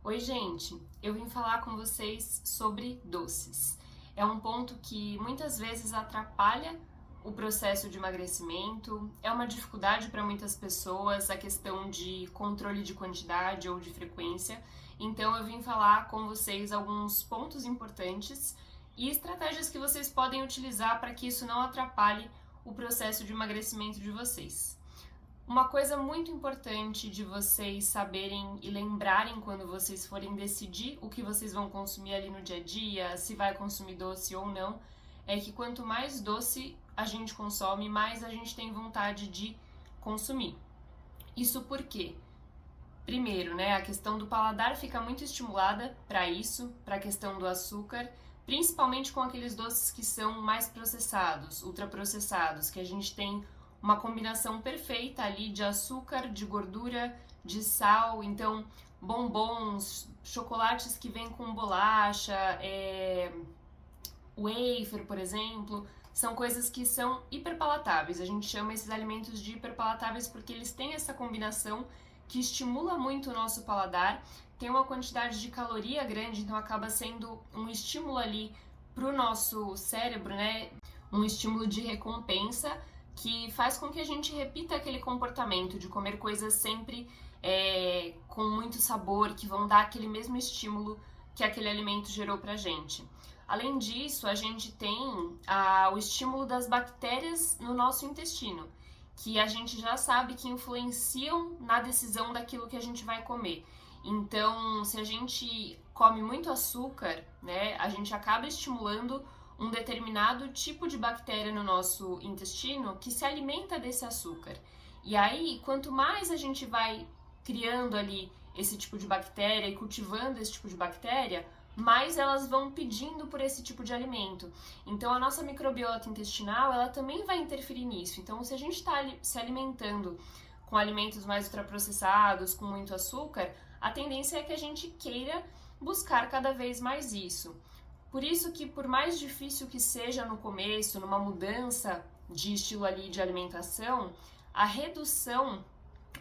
Oi, gente! Eu vim falar com vocês sobre doces. É um ponto que muitas vezes atrapalha o processo de emagrecimento, é uma dificuldade para muitas pessoas a questão de controle de quantidade ou de frequência. Então, eu vim falar com vocês alguns pontos importantes e estratégias que vocês podem utilizar para que isso não atrapalhe o processo de emagrecimento de vocês. Uma coisa muito importante de vocês saberem e lembrarem quando vocês forem decidir o que vocês vão consumir ali no dia a dia, se vai consumir doce ou não, é que quanto mais doce a gente consome, mais a gente tem vontade de consumir. Isso porque, primeiro, a questão do paladar fica muito estimulada para isso, para a questão do açúcar, principalmente com aqueles doces que são mais processados, ultraprocessados, que a gente tem uma combinação perfeita ali de açúcar, de gordura, de sal. Então, bombons, chocolates que vêm com bolacha, wafer, por exemplo, são coisas que são hiperpalatáveis. A gente chama esses alimentos de hiperpalatáveis porque eles têm essa combinação que estimula muito o nosso paladar, tem uma quantidade de caloria grande, então acaba sendo um estímulo ali para o nosso cérebro, um estímulo de recompensa, que faz com que a gente repita aquele comportamento de comer coisas sempre com muito sabor, que vão dar aquele mesmo estímulo que aquele alimento gerou pra gente. Além disso, a gente tem o estímulo das bactérias no nosso intestino, que a gente já sabe que influenciam na decisão daquilo que a gente vai comer. Então, se a gente come muito açúcar, a gente acaba estimulando um determinado tipo de bactéria no nosso intestino que se alimenta desse açúcar. E aí, quanto mais a gente vai criando ali esse tipo de bactéria e cultivando esse tipo de bactéria, mais elas vão pedindo por esse tipo de alimento. Então, a nossa microbiota intestinal, ela também vai interferir nisso. Então, se a gente está se alimentando com alimentos mais ultraprocessados, com muito açúcar, a tendência é que a gente queira buscar cada vez mais isso. Por isso que, por mais difícil que seja no começo, numa mudança de estilo ali de alimentação, a redução,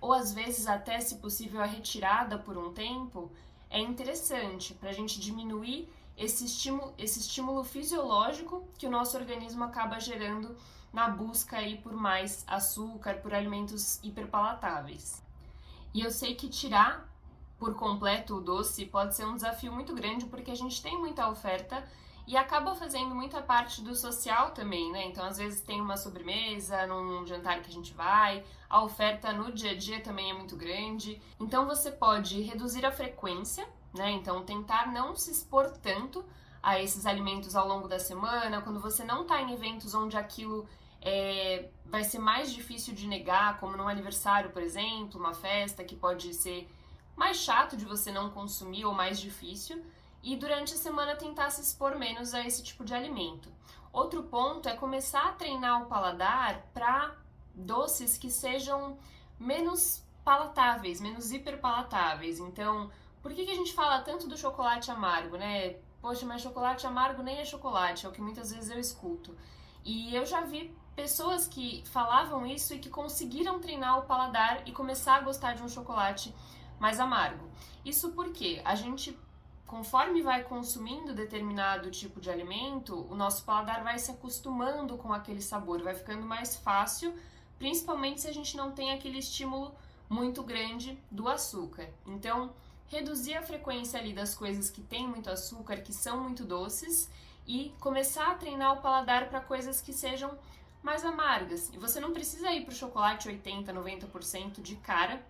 ou às vezes até, se possível, a retirada por um tempo, é interessante para a gente diminuir esse estímulo fisiológico que o nosso organismo acaba gerando na busca aí por mais açúcar, por alimentos hiperpalatáveis. E eu sei que tirar por completo o doce pode ser um desafio muito grande porque a gente tem muita oferta e acaba fazendo muita parte do social também, Então, às vezes tem uma sobremesa num jantar que a gente vai, a oferta no dia a dia também é muito grande. Então, você pode reduzir a frequência, Então, tentar não se expor tanto a esses alimentos ao longo da semana, quando você não está em eventos onde aquilo vai ser mais difícil de negar, como num aniversário, por exemplo, uma festa que pode ser mais chato de você não consumir ou mais difícil, e durante a semana tentar se expor menos a esse tipo de alimento. Outro ponto é começar a treinar o paladar para doces que sejam menos palatáveis, menos hiperpalatáveis. Então, por que a gente fala tanto do chocolate amargo, Poxa, mas chocolate amargo nem é chocolate, é o que muitas vezes eu escuto. E eu já vi pessoas que falavam isso e que conseguiram treinar o paladar e começar a gostar de um chocolate mais amargo. Isso porque a gente, conforme vai consumindo determinado tipo de alimento, o nosso paladar vai se acostumando com aquele sabor, vai ficando mais fácil, principalmente se a gente não tem aquele estímulo muito grande do açúcar. Então, reduzir a frequência ali das coisas que têm muito açúcar, que são muito doces, e começar a treinar o paladar para coisas que sejam mais amargas. E você não precisa ir para o chocolate 80, 90% de cara,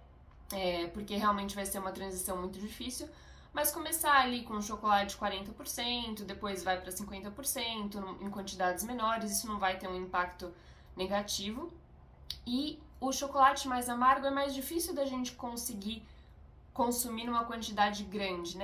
porque realmente vai ser uma transição muito difícil, mas começar ali com chocolate 40%, depois vai para 50% em quantidades menores, isso não vai ter um impacto negativo. E o chocolate mais amargo é mais difícil da gente conseguir consumir numa quantidade grande,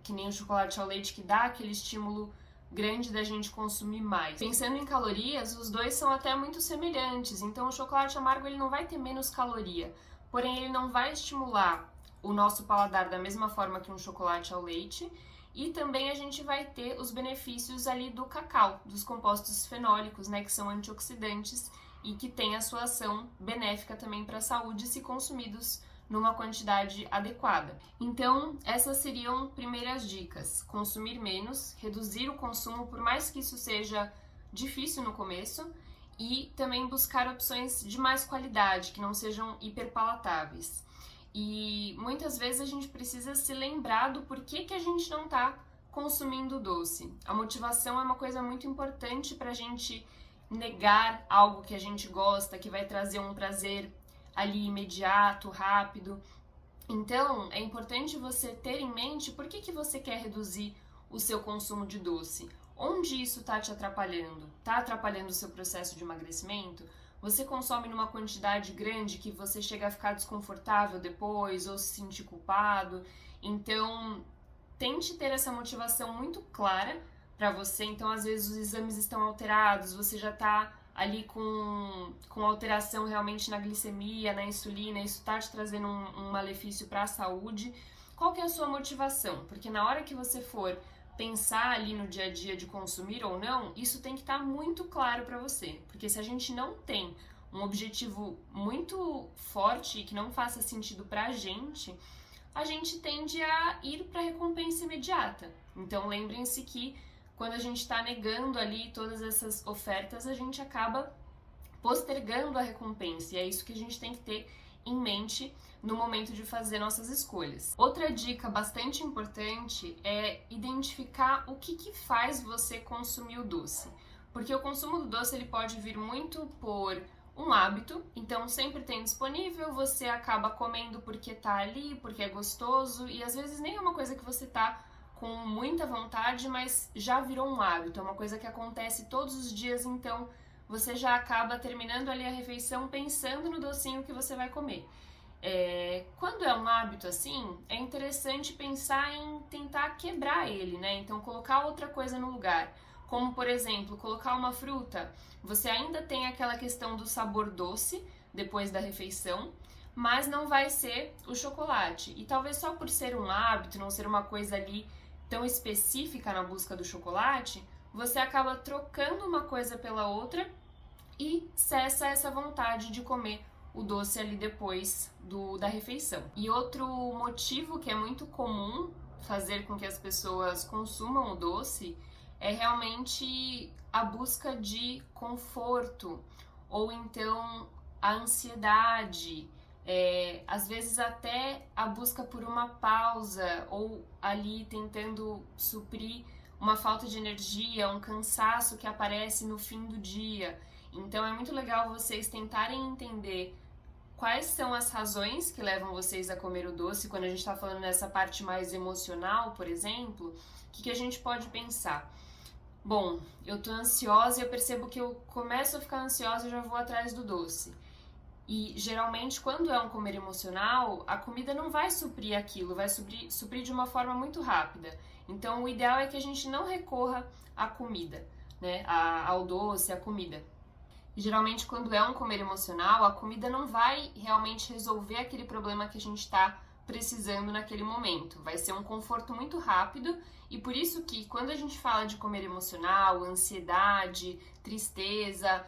Que nem o chocolate ao leite, que dá aquele estímulo grande da gente consumir mais. Pensando em calorias, os dois são até muito semelhantes, então o chocolate amargo ele não vai ter menos caloria, porém ele não vai estimular o nosso paladar da mesma forma que um chocolate ao leite, e também a gente vai ter os benefícios ali do cacau, dos compostos fenólicos, que são antioxidantes e que têm a sua ação benéfica também para a saúde se consumidos numa quantidade adequada. Então, essas seriam primeiras dicas: consumir menos, reduzir o consumo, por mais que isso seja difícil no começo, e também buscar opções de mais qualidade, que não sejam hiperpalatáveis. E muitas vezes a gente precisa se lembrar do porquê que a gente não está consumindo doce. A motivação é uma coisa muito importante para a gente negar algo que a gente gosta, que vai trazer um prazer ali imediato, rápido. Então, é importante você ter em mente por que você quer reduzir o seu consumo de doce. Onde isso está te atrapalhando? Está atrapalhando o seu processo de emagrecimento? Você consome numa quantidade grande que você chega a ficar desconfortável depois ou se sentir culpado? Então, tente ter essa motivação muito clara para você. Então, às vezes, os exames estão alterados, você já está ali com alteração realmente na glicemia, na insulina, isso está te trazendo um malefício para a saúde. Qual que é a sua motivação? Porque na hora que você for pensar ali no dia a dia de consumir ou não, isso tem que estar muito claro para você. Porque se a gente não tem um objetivo muito forte e que não faça sentido para a gente tende a ir para a recompensa imediata. Então lembrem-se que quando a gente está negando ali todas essas ofertas, a gente acaba postergando a recompensa. E é isso que a gente tem que ter em mente no momento de fazer nossas escolhas. Outra dica bastante importante é identificar o que faz você consumir o doce. Porque o consumo do doce ele pode vir muito por um hábito, então sempre tem disponível, você acaba comendo porque tá ali, porque é gostoso, e às vezes nem é uma coisa que você tá com muita vontade, mas já virou um hábito, é uma coisa que acontece todos os dias, então você já acaba terminando ali a refeição pensando no docinho que você vai comer. Quando é um hábito assim, é interessante pensar em tentar quebrar ele, né? Então colocar outra coisa no lugar. Como, por exemplo, colocar uma fruta, você ainda tem aquela questão do sabor doce depois da refeição, mas não vai ser o chocolate. E talvez só por ser um hábito, não ser uma coisa ali tão específica na busca do chocolate, você acaba trocando uma coisa pela outra e cessa essa vontade de comer o doce ali depois da refeição. E outro motivo que é muito comum fazer com que as pessoas consumam o doce é realmente a busca de conforto, ou então a ansiedade, às vezes até a busca por uma pausa, ou ali tentando suprir uma falta de energia, um cansaço que aparece no fim do dia. Então é muito legal vocês tentarem entender quais são as razões que levam vocês a comer o doce. Quando a gente está falando nessa parte mais emocional, por exemplo, o que a gente pode pensar? Bom, eu tô ansiosa e eu percebo que eu começo a ficar ansiosa e já vou atrás do doce. E geralmente quando é um comer emocional, a comida não vai suprir aquilo, vai suprir de uma forma muito rápida. Então o ideal é que a gente não recorra à comida, né? Ao doce, à comida. E, geralmente quando é um comer emocional, a comida não vai realmente resolver aquele problema que a gente está precisando naquele momento. Vai ser um conforto muito rápido, e por isso que quando a gente fala de comer emocional, ansiedade, tristeza,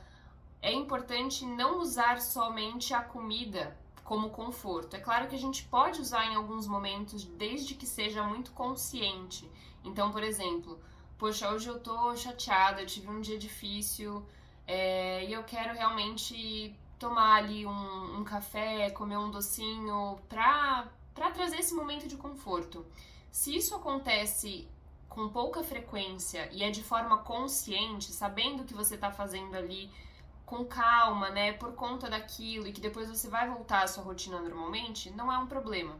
é importante não usar somente a comida como conforto. É claro que a gente pode usar em alguns momentos, desde que seja muito consciente. Então, por exemplo, poxa, hoje eu tô chateada, eu tive um dia difícil, e eu quero realmente tomar ali um café, comer um docinho pra trazer esse momento de conforto. Se isso acontece com pouca frequência e é de forma consciente, sabendo que você tá fazendo ali com calma, né, por conta daquilo, e que depois você vai voltar à sua rotina normalmente, não é um problema.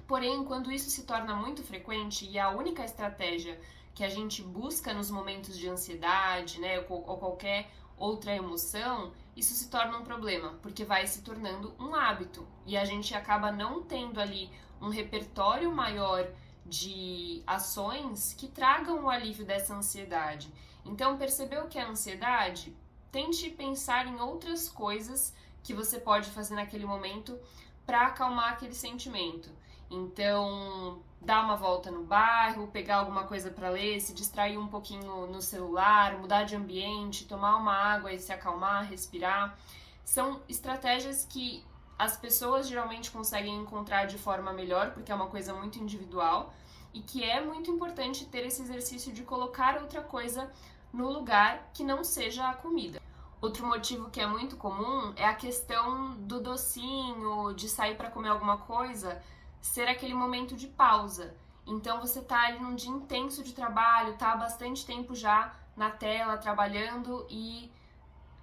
Porém, quando isso se torna muito frequente e a única estratégia que a gente busca nos momentos de ansiedade, né, ou qualquer outra emoção, isso se torna um problema, porque vai se tornando um hábito e a gente acaba não tendo ali um repertório maior de ações que tragam o alívio dessa ansiedade. Então, percebeu que é ansiedade? Tente pensar em outras coisas que você pode fazer naquele momento para acalmar aquele sentimento. Então, dar uma volta no bairro, pegar alguma coisa para ler, se distrair um pouquinho no celular, mudar de ambiente, tomar uma água e se acalmar, respirar. São estratégias que as pessoas geralmente conseguem encontrar de forma melhor, porque é uma coisa muito individual, e que é muito importante ter esse exercício de colocar outra coisa no lugar que não seja a comida. Outro motivo que é muito comum é a questão do docinho, de sair para comer alguma coisa, ser aquele momento de pausa. Então você tá ali num dia intenso de trabalho, tá há bastante tempo já na tela trabalhando e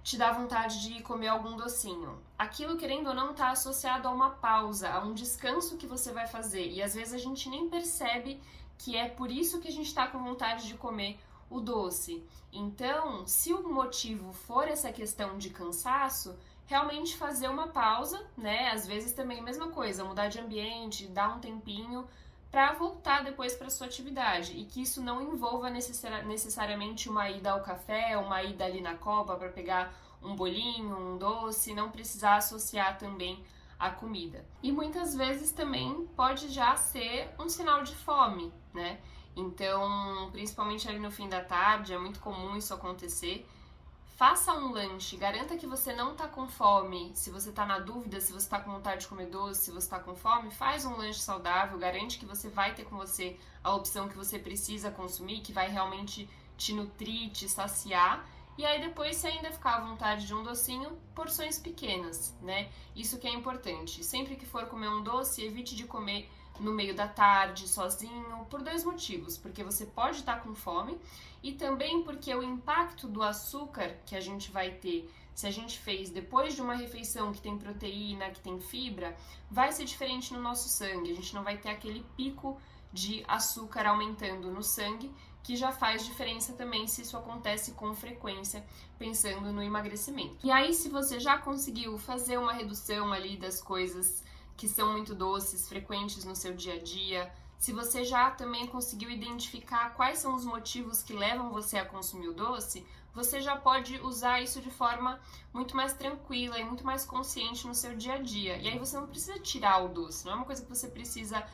te dá vontade de comer algum docinho. Aquilo, querendo ou não, tá associado a uma pausa, a um descanso que você vai fazer. E às vezes a gente nem percebe que é por isso que a gente tá com vontade de comer o doce. Então, se o motivo for essa questão de cansaço, realmente fazer uma pausa, né? Às vezes também a mesma coisa, mudar de ambiente, dar um tempinho para voltar depois para sua atividade e que isso não envolva necessariamente uma ida ao café, uma ida ali na copa para pegar um bolinho, um doce, não precisar associar também a comida. E muitas vezes também pode já ser um sinal de fome, né? Então, principalmente ali no fim da tarde, é muito comum isso acontecer. Faça um lanche, garanta que você não tá com fome. Se você tá na dúvida, se você tá com vontade de comer doce, se você tá com fome, faz um lanche saudável, garante que você vai ter com você a opção que você precisa consumir, que vai realmente te nutrir, te saciar. E aí depois, se ainda ficar à vontade de um docinho, porções pequenas, né? Isso que é importante. Sempre que for comer um doce, evite de comer no meio da tarde, sozinho, por dois motivos. Porque você pode estar com fome e também porque o impacto do açúcar que a gente vai ter se a gente fez depois de uma refeição que tem proteína, que tem fibra, vai ser diferente no nosso sangue. A gente não vai ter aquele pico de açúcar aumentando no sangue, que já faz diferença também se isso acontece com frequência, pensando no emagrecimento. E aí, se você já conseguiu fazer uma redução ali das coisas que são muito doces, frequentes no seu dia a dia, se você já também conseguiu identificar quais são os motivos que levam você a consumir o doce, você já pode usar isso de forma muito mais tranquila e muito mais consciente no seu dia a dia. E aí você não precisa tirar o doce, não é uma coisa que você precisa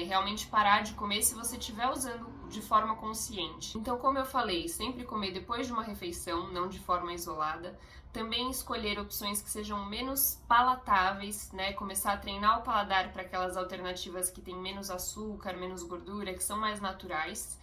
realmente parar de comer se você estiver usando de forma consciente. Então, como eu falei, sempre comer depois de uma refeição, não de forma isolada. Também escolher opções que sejam menos palatáveis, né? Começar a treinar o paladar para aquelas alternativas que têm menos açúcar, menos gordura, que são mais naturais.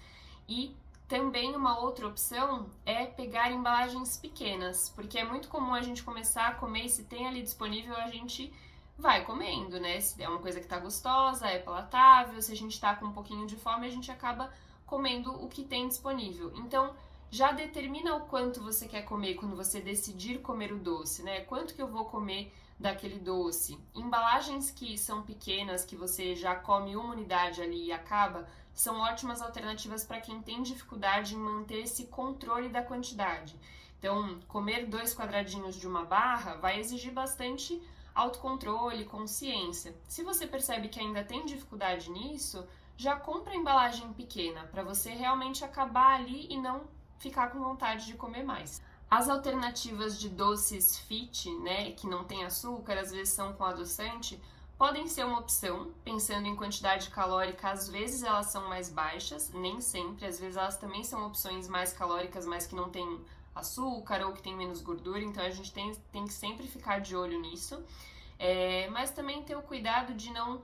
E também uma outra opção é pegar embalagens pequenas, porque é muito comum a gente começar a comer e se tem ali disponível a gente vai comendo, né? Se é uma coisa que tá gostosa, é palatável, se a gente tá com um pouquinho de fome, a gente acaba comendo o que tem disponível. Então, já determina o quanto você quer comer quando você decidir comer o doce, né? Quanto que eu vou comer daquele doce? Embalagens que são pequenas, que você já come uma unidade ali e acaba, são ótimas alternativas para quem tem dificuldade em manter esse controle da quantidade. Então, comer 2 quadradinhos de uma barra vai exigir bastante autocontrole, consciência. Se você percebe que ainda tem dificuldade nisso, já compra embalagem pequena, para você realmente acabar ali e não ficar com vontade de comer mais. As alternativas de doces fit, né, que não tem açúcar, às vezes são com adoçante, podem ser uma opção, pensando em quantidade calórica, às vezes elas são mais baixas, nem sempre, às vezes elas também são opções mais calóricas, mas que não tem açúcar ou que tem menos gordura, então a gente tem que sempre ficar de olho nisso, mas também ter o cuidado de não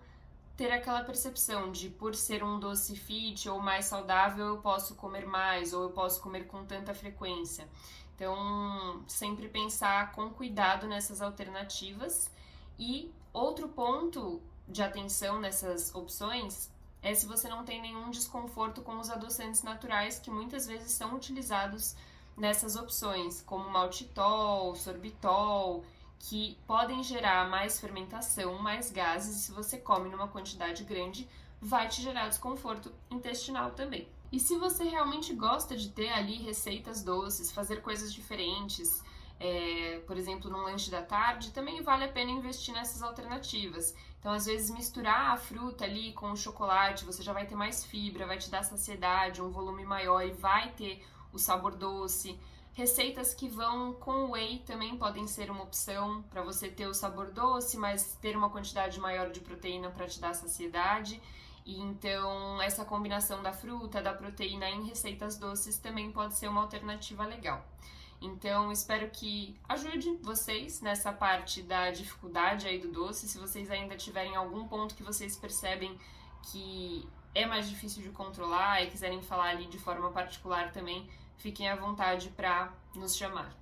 ter aquela percepção de por ser um doce fit ou mais saudável eu posso comer mais ou eu posso comer com tanta frequência. Então, sempre pensar com cuidado nessas alternativas. E outro ponto de atenção nessas opções é se você não tem nenhum desconforto com os adoçantes naturais que muitas vezes são utilizados nessas opções, como maltitol, sorbitol, que podem gerar mais fermentação, mais gases, e se você come numa quantidade grande, vai te gerar desconforto intestinal também. E se você realmente gosta de ter ali receitas doces, fazer coisas diferentes, por exemplo, num lanche da tarde, também vale a pena investir nessas alternativas. Então, às vezes, misturar a fruta ali com o chocolate, você já vai ter mais fibra, vai te dar saciedade, um volume maior e vai ter o sabor doce. Receitas que vão com whey também podem ser uma opção para você ter o sabor doce, mas ter uma quantidade maior de proteína para te dar saciedade. E então, essa combinação da fruta, da proteína em receitas doces também pode ser uma alternativa legal. Então, espero que ajude vocês nessa parte da dificuldade aí do doce. Se vocês ainda tiverem algum ponto que vocês percebem que é mais difícil de controlar e quiserem falar ali de forma particular também, fiquem à vontade para nos chamar.